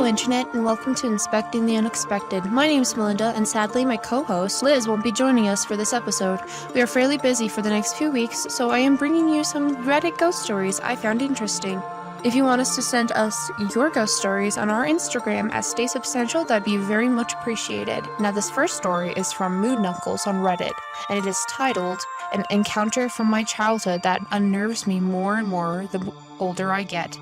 Internet, and welcome to Inspecting the Unexpected. My name is Melinda, and sadly, my co-host, Liz, won't be joining us for this episode. We are fairly busy for the next few weeks, so I am bringing you some Reddit ghost stories I found interesting. If you want us to send us your ghost stories on our Instagram at StaySubstantial, that'd be very much appreciated. Now, this first story is from Mood Knuckles on Reddit, and it is titled, An Encounter from My Childhood That Unnerves Me More and More the Older I Get.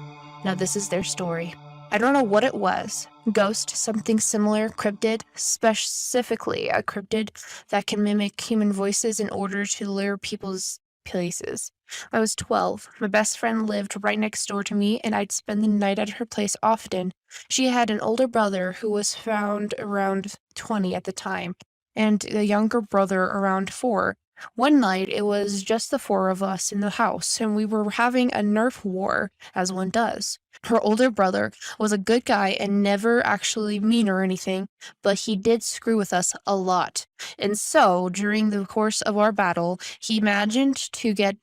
Now, this is their story. I don't know what it was. Ghost, something similar, cryptid, specifically a cryptid that can mimic human voices in order to lure people's places. I was 12. My best friend lived right next door to me, and I'd spend the night at her place often. She had an older brother who was found around 20 at the time, and a younger brother around 4. One night, it was just the 4 of us in the house, and we were having a Nerf war, as one does. Her older brother was a good guy and never actually mean or anything, but he did screw with us a lot. And so, during the course of our battle, he managed to get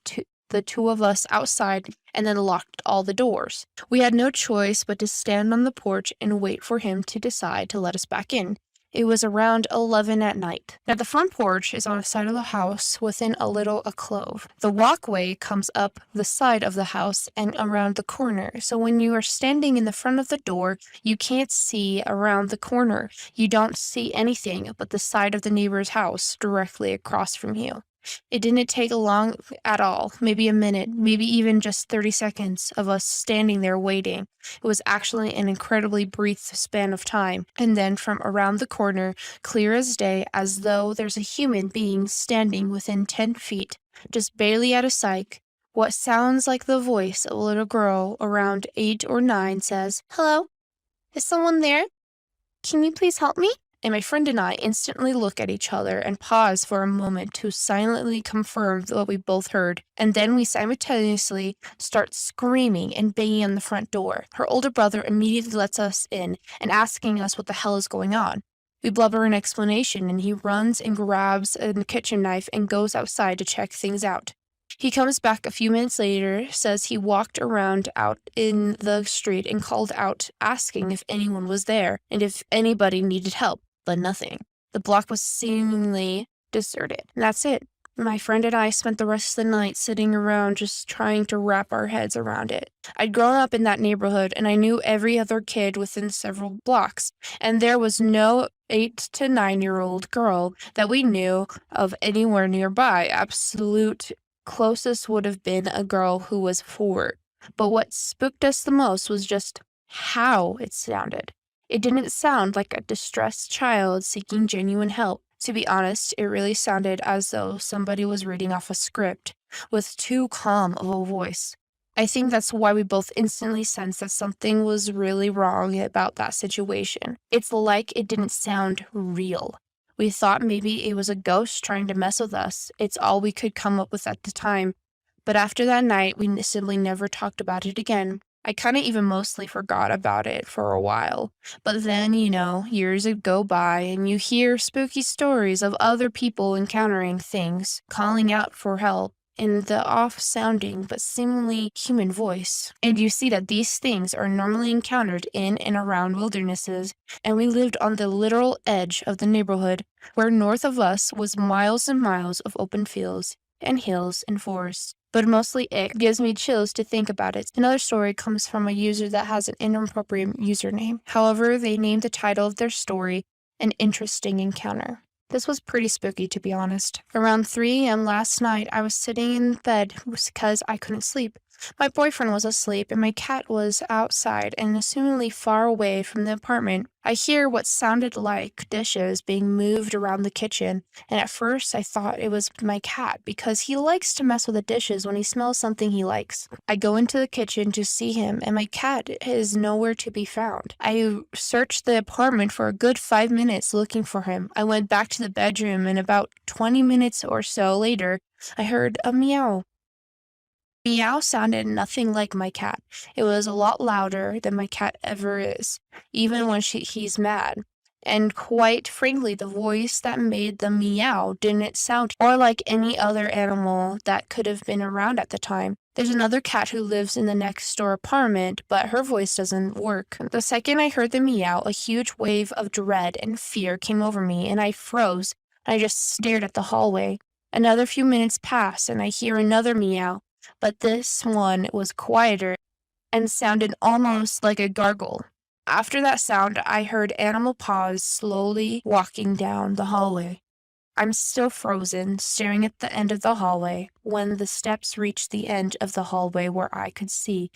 the 2 of us outside and then locked all the doors. We had no choice but to stand on the porch and wait for him to decide to let us back in. It was around 11 at night. Now, the front porch is on the side of the house within a little alcove. The walkway comes up the side of the house and around the corner. So when you are standing in the front of the door, you can't see around the corner. You don't see anything but the side of the neighbor's house directly across from you. It didn't take long at all, maybe a minute, maybe even just 30 seconds of us standing there waiting. It was actually an incredibly brief span of time. And then from around the corner, clear as day, as though there's a human being standing within 10 feet, just barely out of sight, what sounds like the voice of a little girl around 8 or 9 says, "Hello? Is someone there? Can you please help me?" And my friend and I instantly look at each other and pause for a moment to silently confirm what we both heard. And then we simultaneously start screaming and banging on the front door. Her older brother immediately lets us in and asking us what the hell is going on. We blubber an explanation, and he runs and grabs a kitchen knife and goes outside to check things out. He comes back a few minutes later, says he walked around out in the street and called out, asking if anyone was there and if anybody needed help. But nothing. The block was seemingly deserted. And that's it. My friend and I spent the rest of the night sitting around just trying to wrap our heads around it. I'd grown up in that neighborhood, and I knew every other kid within several blocks, and there was no 8 to 9-year-old girl that we knew of anywhere nearby. Absolute closest would have been a girl who was 4. But what spooked us the most was just how it sounded. It didn't sound like a distressed child seeking genuine help. To be honest, it really sounded as though somebody was reading off a script with too calm of a voice. I think that's why we both instantly sensed that something was really wrong about that situation. It's like it didn't sound real. We thought maybe it was a ghost trying to mess with us. It's all we could come up with at the time. But after that night, we simply never talked about it again. I kind of even mostly forgot about it for a while. But then, years go by and you hear spooky stories of other people encountering things, calling out for help in the off-sounding but seemingly human voice. And you see that these things are normally encountered in and around wildernesses, and we lived on the literal edge of the neighborhood, where north of us was miles and miles of open fields and hills and forests. But mostly it gives me chills to think about it. Another story comes from a user that has an inappropriate username. However, they named the title of their story An Interesting Encounter. This was pretty spooky, to be honest. Around 3 a.m. last night, I was sitting in bed because I couldn't sleep. My boyfriend was asleep, and my cat was outside and assumingly far away from the apartment. I hear what sounded like dishes being moved around the kitchen, and at first I thought it was my cat because he likes to mess with the dishes when he smells something he likes. I go into the kitchen to see him, and my cat is nowhere to be found. I searched the apartment for a good 5 minutes looking for him. I went back to the bedroom, and about 20 minutes or so later, I heard a meow. Meow sounded nothing like my cat. It was a lot louder than my cat ever is, even when he's mad. And quite frankly, the voice that made the meow didn't sound or like any other animal that could have been around at the time. There's another cat who lives in the next door apartment, but her voice doesn't work. The second I heard the meow, a huge wave of dread and fear came over me, and I froze. I just stared at the hallway. Another few minutes pass, and I hear another meow, but this one was quieter and sounded almost like a gargle. After that sound, I heard animal paws slowly walking down the hallway. I'm still frozen, staring at the end of the hallway, when the steps reached the end of the hallway where I could see.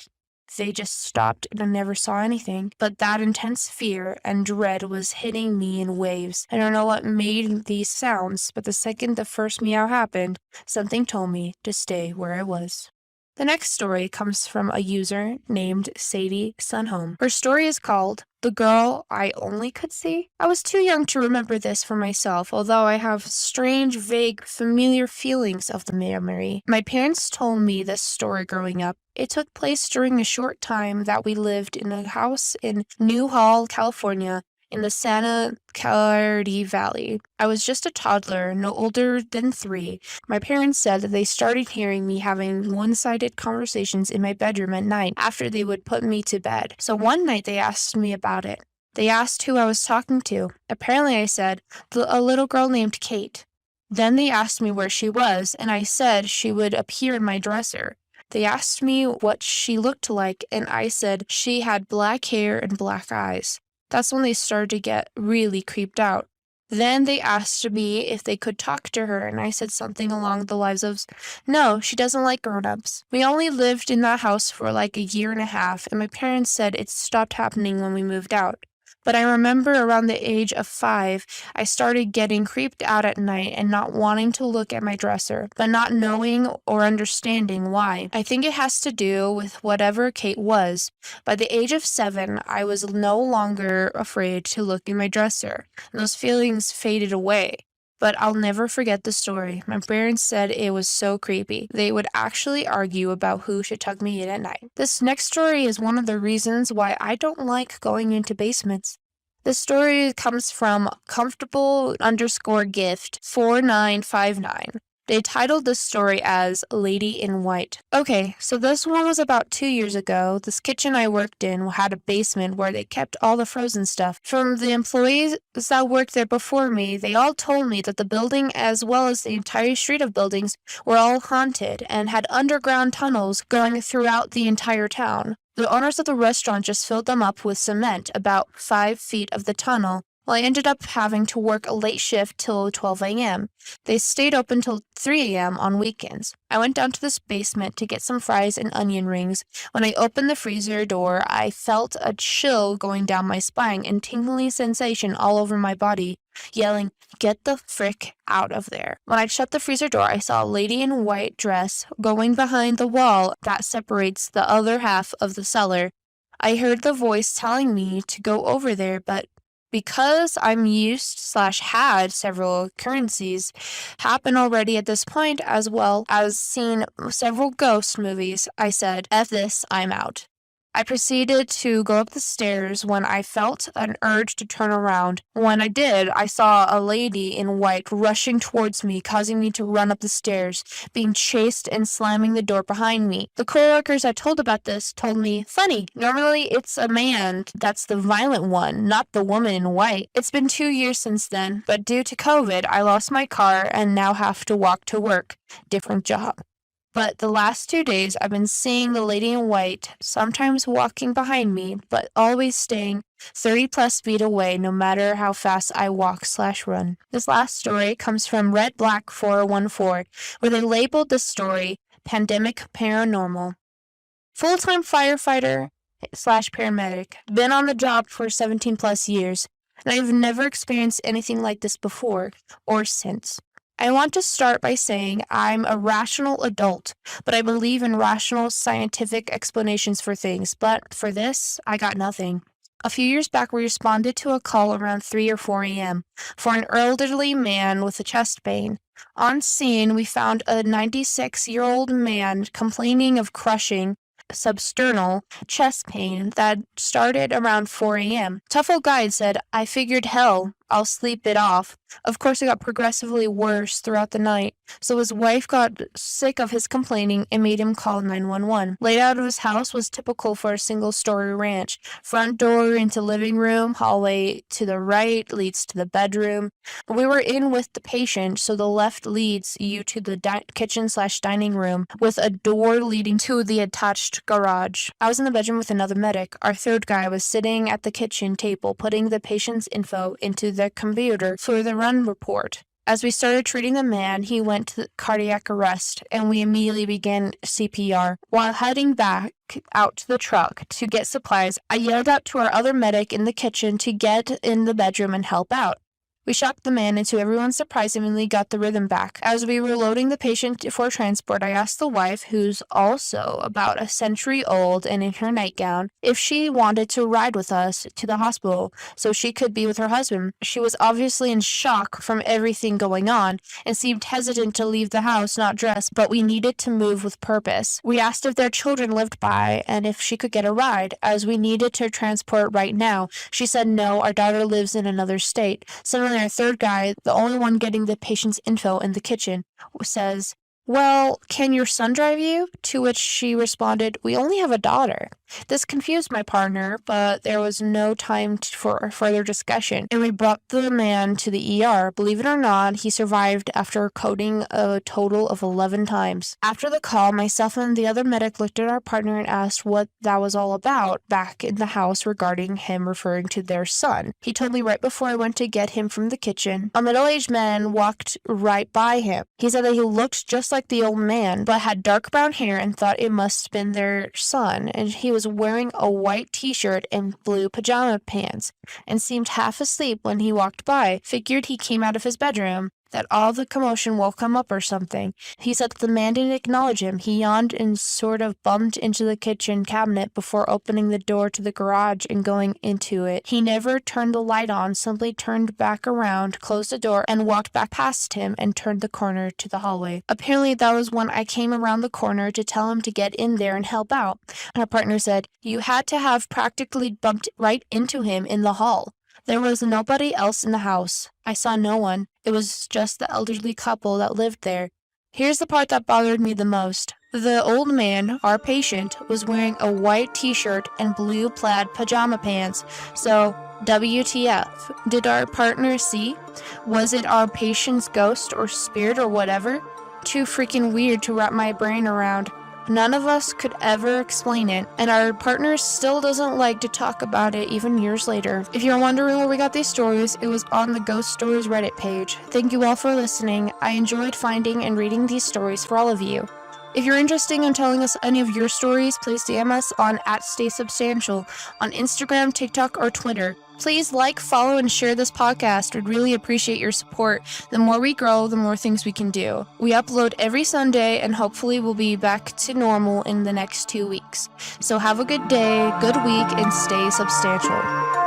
They just stopped and I never saw anything. But that intense fear and dread was hitting me in waves. I don't know what made these sounds, but the second the first meow happened, something told me to stay where I was. The next story comes from a user named Sadie Sunhome. Her story is called The Girl I Only Could See. I was too young to remember this for myself, although I have strange, vague, familiar feelings of the memory. My parents told me this story growing up. It took place during a short time that we lived in a house in Newhall, California, in the Santa Clarita Valley. I was just a toddler, no older than 3. My parents said that they started hearing me having one-sided conversations in my bedroom at night after they would put me to bed. So one night they asked me about it. They asked who I was talking to. Apparently I said, a little girl named Kate. Then they asked me where she was, and I said she would appear in my dresser. They asked me what she looked like, and I said she had black hair and black eyes. That's when they started to get really creeped out. Then they asked me if they could talk to her, and I said something along the lines of, no, she doesn't like grown-ups. We only lived in that house for like a year and a half, and my parents said it stopped happening when we moved out. But I remember around the age of 5, I started getting creeped out at night and not wanting to look at my dresser, but not knowing or understanding why. I think it has to do with whatever Kate was. By the age of 7, I was no longer afraid to look in my dresser, and those feelings faded away. But I'll never forget the story. My parents said it was so creepy. They would actually argue about who should tuck me in at night. This next story is one of the reasons why I don't like going into basements. This story comes from comfortable_gift 4959. They titled this story as Lady in White. Okay, so this one was about 2 years ago. This kitchen I worked in had a basement where they kept all the frozen stuff. From the employees that worked there before me, they all told me that the building as well as the entire street of buildings were all haunted and had underground tunnels going throughout the entire town. The owners of the restaurant just filled them up with cement about 5 feet of the tunnel. Well, I ended up having to work a late shift till 12 a.m. They stayed open till 3 a.m. on weekends. I went down to this basement to get some fries and onion rings. When I opened the freezer door, I felt a chill going down my spine and tingling sensation all over my body, yelling, "Get the frick out of there." When I shut the freezer door, I saw a lady in a white dress going behind the wall that separates the other half of the cellar. I heard the voice telling me to go over there, but because I'm used/had several occurrences happen already at this point, as well as seen several ghost movies, I said, F this, I'm out. I proceeded to go up the stairs when I felt an urge to turn around. When I did, I saw a lady in white rushing towards me, causing me to run up the stairs, being chased and slamming the door behind me. The coworkers I told about this told me, funny, normally it's a man that's the violent one, not the woman in white. It's been 2 years since then, but due to COVID, I lost my car and now have to walk to work. Different job. But the last 2 days, I've been seeing the lady in white, sometimes walking behind me, but always staying 30+ feet away no matter how fast I walk/run. This last story comes from Red Black 414, where they labeled the story Pandemic Paranormal. Full-time firefighter/paramedic, been on the job for 17+ years, and I've never experienced anything like this before or since. I want to start by saying I'm a rational adult, but I believe in rational scientific explanations for things, but for this, I got nothing. A few years back, we responded to a call around 3 or 4 a.m. for an elderly man with a chest pain. On scene, we found a 96-year-old man complaining of crushing substernal chest pain that started around 4 a.m. Tough old guide said, I figured hell, I'll sleep it off. Of course, it got progressively worse throughout the night, so his wife got sick of his complaining and made him call 911. Layout of his house was typical for a single-story ranch. Front door into living room, hallway to the right leads to the bedroom. We were in with the patient, so the left leads you to the kitchen/dining room with a door leading to the attached garage. I was in the bedroom with another medic. Our third guy was sitting at the kitchen table putting the patient's info into the computer for the run report. As we started treating the man, he went to cardiac arrest, and we immediately began CPR. While heading back out to the truck to get supplies, I yelled out to our other medic in the kitchen to get in the bedroom and help out. We shocked the man, and to everyone's surprise, immediately got the rhythm back. As we were loading the patient for transport, I asked the wife, who's also about a century old and in her nightgown, if she wanted to ride with us to the hospital so she could be with her husband. She was obviously in shock from everything going on and seemed hesitant to leave the house not dressed, but we needed to move with purpose. We asked if their children lived by and if she could get a ride, as we needed to transport right now. She said no, our daughter lives in another state. Suddenly, our third guy, the only one getting the patient's info in the kitchen, says, "Well, can your son drive you?" To which she responded, "We only have a daughter." This confused my partner, but there was no time for further discussion, and we brought the man to the ER. Believe it or not, he survived after coding a total of 11 times. After the call, myself and the other medic looked at our partner and asked what that was all about back in the house regarding him referring to their son. He told me right before I went to get him from the kitchen, a middle-aged man walked right by him. He said that he looked just like the old man, but had dark brown hair and thought it must have been their son, and he was wearing a white t-shirt and blue pajama pants, and seemed half asleep when he walked by. Figured he came out of his bedroom, that all the commotion woke him up or something. He said that the man didn't acknowledge him. He yawned and sort of bumped into the kitchen cabinet before opening the door to the garage and going into it. He never turned the light on, simply turned back around, closed the door, and walked back past him and turned the corner to the hallway. Apparently that was when I came around the corner to tell him to get in there and help out. And our partner said, "You had to have practically bumped right into him in the hall. There was nobody else in the house. I saw no one. It was just the elderly couple that lived there." Here's the part that bothered me the most. The old man, our patient, was wearing a white t-shirt and blue plaid pajama pants. So, WTF? Did our partner see? Was it our patient's ghost or spirit or whatever? Too freaking weird to wrap my brain around. None of us could ever explain it, and our partner still doesn't like to talk about it even years later. If you're wondering where we got these stories, it was on the Ghost Stories Reddit page. Thank you all for listening. I enjoyed finding and reading these stories for all of you. If you're interested in telling us any of your stories, please DM us on @StaySubstantial on Instagram, TikTok, or Twitter. Please like, follow, and share this podcast. We'd really appreciate your support. The more we grow, the more things we can do. We upload every Sunday, and hopefully we'll be back to normal in the next 2 weeks. So have a good day, good week, and stay substantial.